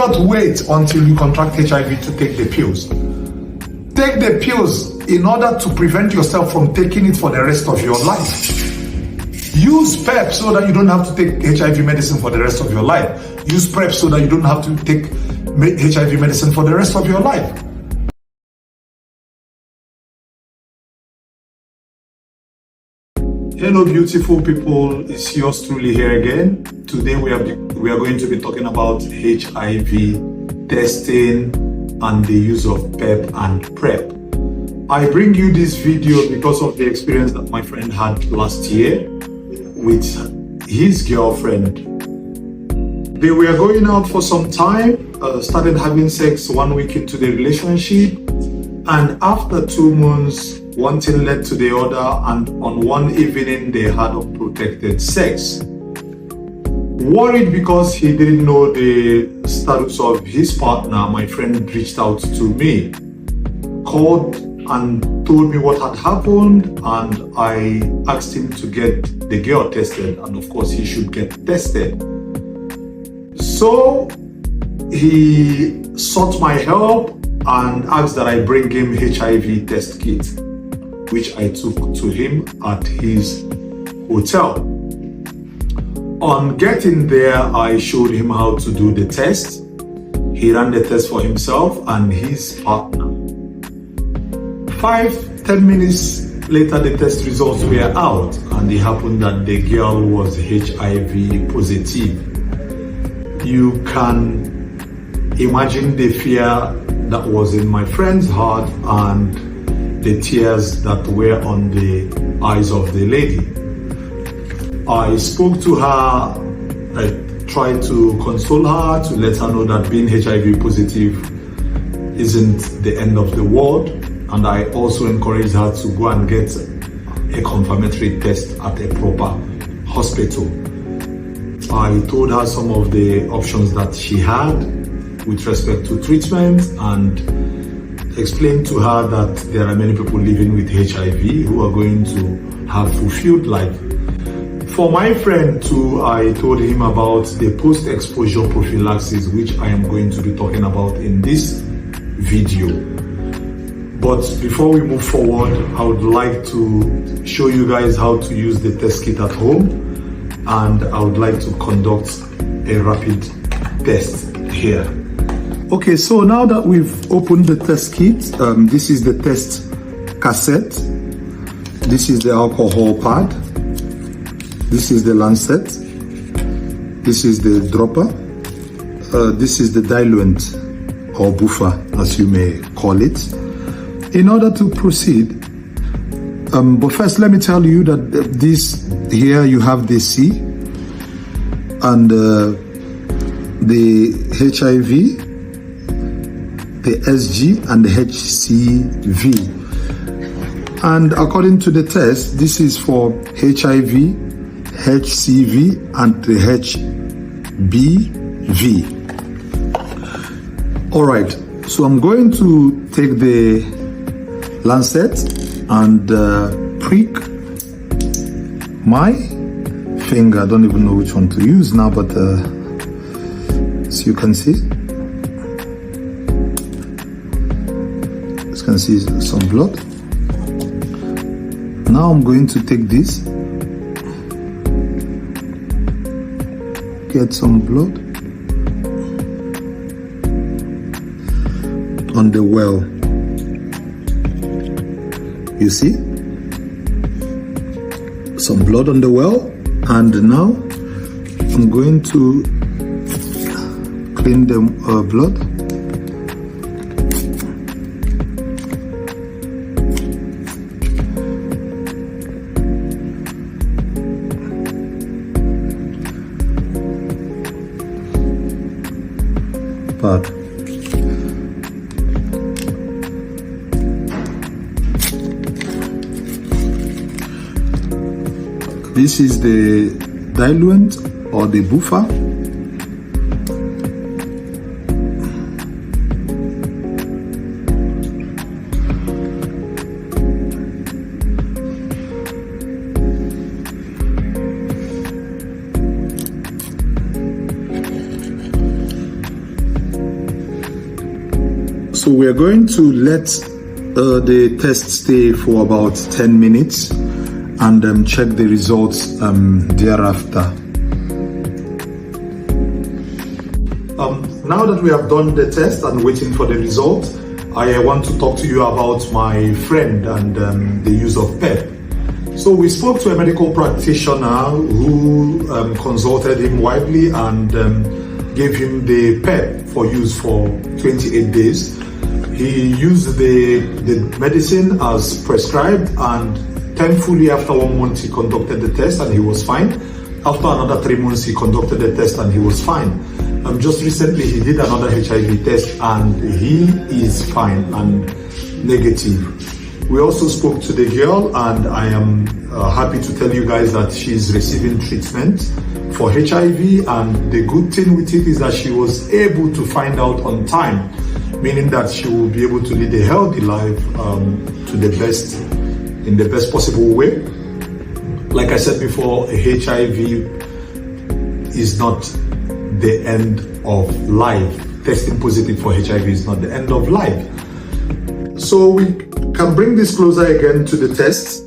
not wait until you contract HIV to take the pills. Take the pills in order to prevent yourself from taking it for the rest of your life. Use PrEP so that you don't have to take HIV medicine for the rest of your life. Use PrEP so that you don't have to take HIV medicine for the rest of your life. Hello beautiful people, it's yours truly here again. Today we are going to be talking about HIV testing and the use of PEP and PrEP. I bring you this video because of the experience that my friend had last year with his girlfriend. They were going out for some time, started having sex 1 week into the relationship, and after 2 months, one thing led to the other, and on one evening they had unprotected sex. Worried because he didn't know the status of his partner, my friend reached out to me, called and told me what had happened, and I asked him to get the girl tested, and of course he should get tested. So he sought my help and asked that I bring him HIV test kit, which I took to him at his hotel. On getting there, I showed him how to do the test. He ran the test for himself and his partner. 5-10 minutes later, the test results were out, and it happened that the girl was HIV positive. You can imagine the fear that was in my friend's heart and the tears that were on the eyes of the lady. I spoke to her, I tried to console her, to let her know that being HIV positive isn't the end of the world, and I also encouraged her to go and get a confirmatory test at a proper hospital. I told her some of the options that she had with respect to treatment, and explained to her that there are many people living with HIV who are going to have fulfilled life. For my friend too, I told him about the post-exposure prophylaxis, which I am going to be talking about in this video. But before we move forward, I would like to show you guys how to use the test kit at home, and I would like to conduct a rapid test here. Okay, so now that we've opened the test kit, this is the test cassette, this is the alcohol pad, this is the lancet, this is the dropper, this is the diluent or buffer, as you may call it. In order to proceed, but first let me tell you that this here you have the C and the HIV, the SG and the HCV, and according to the test, this is for HIV, HCV and the HBV. All right, so I'm going to take the lancet and prick my finger. I don't even know which one to use now, but as you can see, you can see some blood. Now I'm going to take this, get some blood on the well. You see some blood on the well, and now I'm going to clean the blood. But this is the diluent or the buffer. So we're going to let the test stay for about 10 minutes and check the results thereafter. Now that we have done the test and waiting for the result, I want to talk to you about my friend and the use of PEP. So we spoke to a medical practitioner who consulted him widely and gave him the PEP for use for 28 days. He used the medicine as prescribed, and thankfully after 1 month he conducted the test and he was fine. After another 3 months he conducted the test and he was fine. Just recently he did another HIV test and he is fine and negative. We also spoke to the girl, and I am happy to tell you guys that she is receiving treatment for HIV, and the good thing with it is that she was able to find out on time, meaning that she will be able to lead a healthy life in the best possible way. Like I said before, HIV is not the end of life. Testing positive for HIV is not the end of life. So we can bring this closer again to the test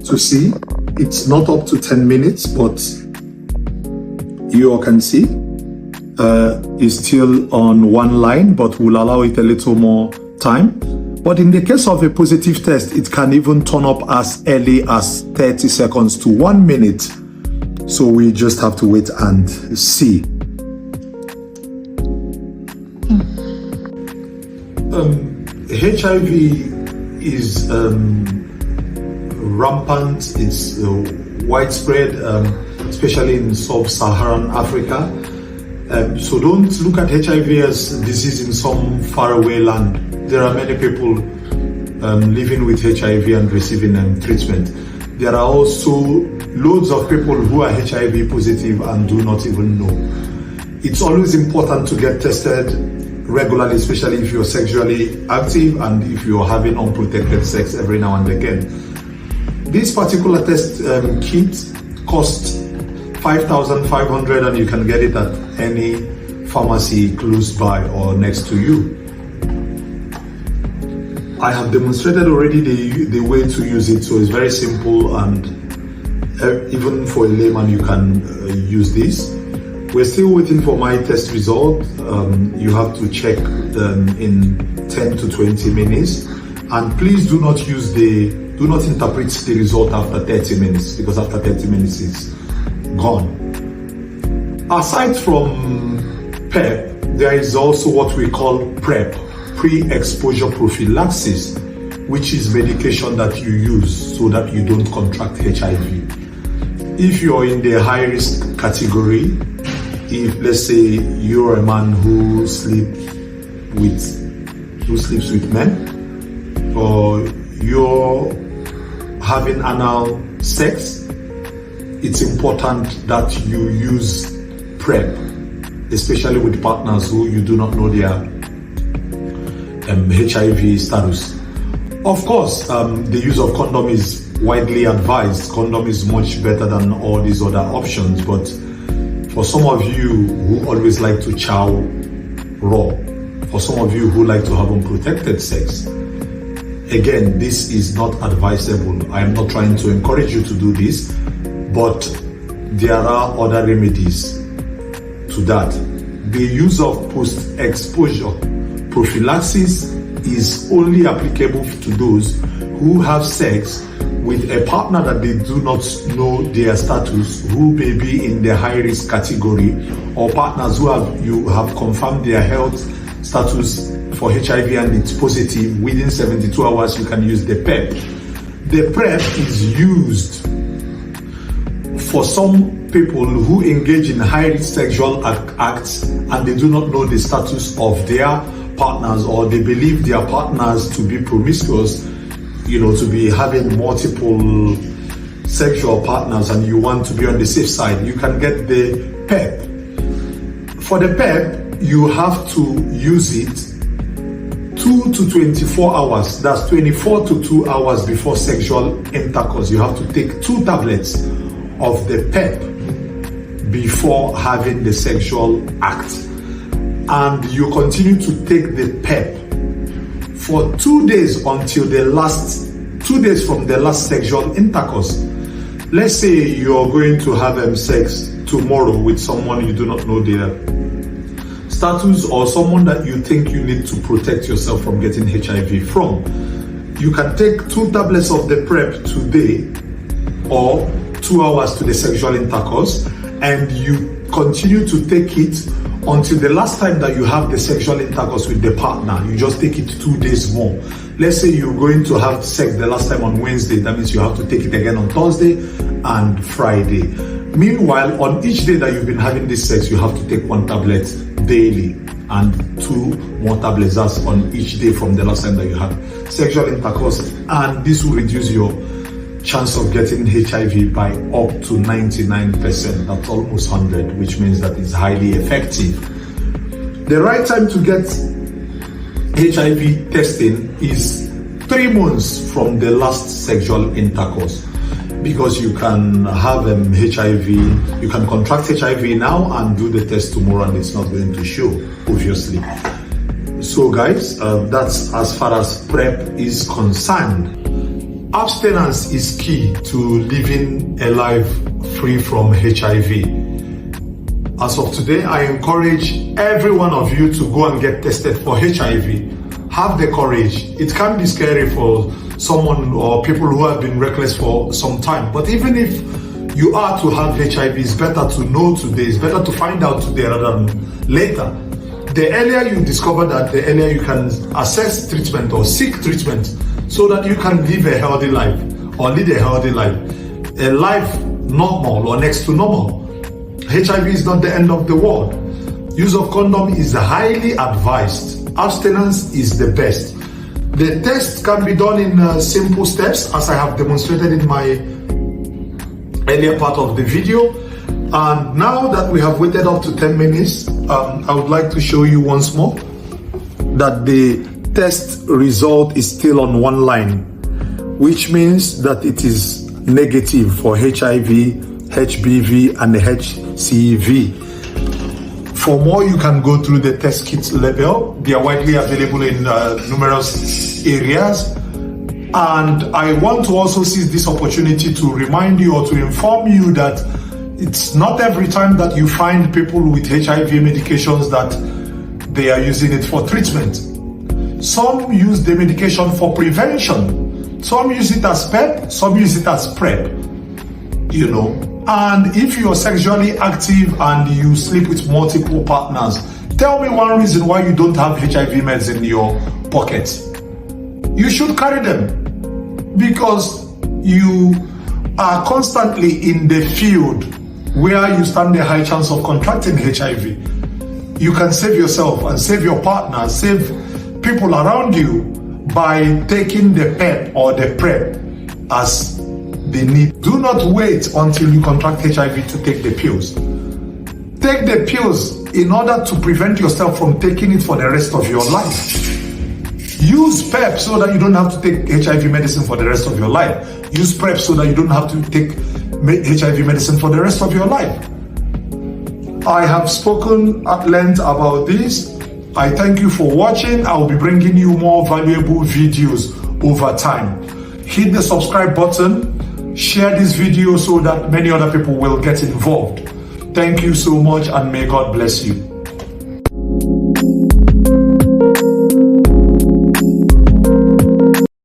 to see. It's not up to 10 minutes, but you all can see it's still on one line, but we'll allow it a little more time. But in the case of a positive test, it can even turn up as early as 30 seconds to 1 minute. So we just have to wait and see. HIV is rampant, it's widespread, especially in sub-Saharan Africa. So don't look at HIV as disease in some faraway land. There are many people living with HIV and receiving treatment. There are also loads of people who are HIV positive and do not even know. It's always important to get tested regularly, especially if you're sexually active and if you're having unprotected sex every now and again. This particular test kit costs 5,500 and you can get it at any pharmacy close by or next to you. I have demonstrated already the way to use it, so it's very simple, and even for a layman you can use this. We're still waiting for my test result. You have to check in 10 to 20 minutes, and please do not interpret the result after 30 minutes, because after 30 minutes it's gone. Aside from PEP, there is also what we call PrEP, pre-exposure prophylaxis, which is medication that you use so that you don't contract HIV. If you're in the high risk category, if let's say you're a man who sleeps with men, or you're having anal sex, it's important that you use PrEP, especially with partners who you do not know their HIV status. Of course, the use of condom is widely advised. Condom is much better than all these other options, but for some of you who always like to chow raw, for some of you who like to have unprotected sex, again, this is not advisable. I am not trying to encourage you to do this, but there are other remedies to that. The use of post-exposure prophylaxis is only applicable to those who have sex with a partner that they do not know their status, who may be in the high risk category, or partners who you have confirmed their health status for HIV and it's positive. Within 72 hours you can use the PrEP. The PrEP is used for some people who engage in high risk sexual acts and they do not know the status of their partners, or they believe their partners to be promiscuous, to be having multiple sexual partners, and you want to be on the safe side. You can get the PEP. For the PEP, you have to use it 2 to 24 hours. That's 24 to 2 hours before sexual intercourse. You have to take 2 tablets of the PEP before having the sexual act. And you continue to take the PEP for 2 days until the last 2 days from the last sexual intercourse. Let's say you're going to have sex tomorrow with someone you do not know their status, or someone that you think you need to protect yourself from getting HIV from. You can take 2 tablets of the PrEP today, or 2 hours to the sexual intercourse, and you continue to take it until the last time that you have the sexual intercourse with the partner. You just take it 2 days more. Let's say you're going to have sex the last time on Wednesday. That means you have to take it again on Thursday and Friday. Meanwhile, on each day that you've been having this sex, you have to take 1 tablet daily and 2 more tablets as on each day from the last time that you had sexual intercourse. And this will reduce your chance of getting HIV by up to 99%. That's almost 100, which means that it's highly effective. The right time to get HIV testing is 3 months from the last sexual intercourse, because you can have HIV, you can contract HIV now and do the test tomorrow and it's not going to show, obviously. So guys, that's as far as PrEP is concerned. Abstinence is key to living a life free from HIV. As of today, I encourage every one of you to go and get tested for HIV. Have the courage. It can be scary for someone or people who have been reckless for some time. But even if you are to have HIV, it's better to know today. It's better to find out today rather than later. The earlier you discover that, the earlier you can assess treatment or seek treatment, so that you can live a healthy life or lead a healthy life. A life normal or next to normal. HIV is not the end of the world. Use of condom is highly advised. Abstinence is the best. The test can be done in simple steps, as I have demonstrated in my earlier part of the video. And now that we have waited up to 10 minutes, I would like to show you once more that the test result is still on 1 line, which means that it is negative for HIV, HBV, and HCV. For more, you can go through the test kit label. They are widely available in numerous areas. And I want to also seize this opportunity to remind you or to inform you that it's not every time that you find people with HIV medications that they are using it for treatment. Some use the medication for prevention. Some use it as PEP, some use it as PrEP, you know. And if you're sexually active and you sleep with multiple partners, tell me one reason why you don't have HIV meds in your pocket. You should carry them, because you are constantly in the field where you stand a high chance of contracting HIV. You can save yourself and save your partner, save people around you by taking the PEP or the PrEP as they need. Do not wait until you contract HIV to take the pills. Take the pills in order to prevent yourself from taking it for the rest of your life. Use PEP so that you don't have to take HIV medicine for the rest of your life. Use PrEP so that you don't have to take HIV medicine for the rest of your life. I have spoken at length about this. I thank you for watching. I will be bringing you more valuable videos over time. Hit the subscribe button, share this video so that many other people will get involved. Thank you so much, and may God bless you.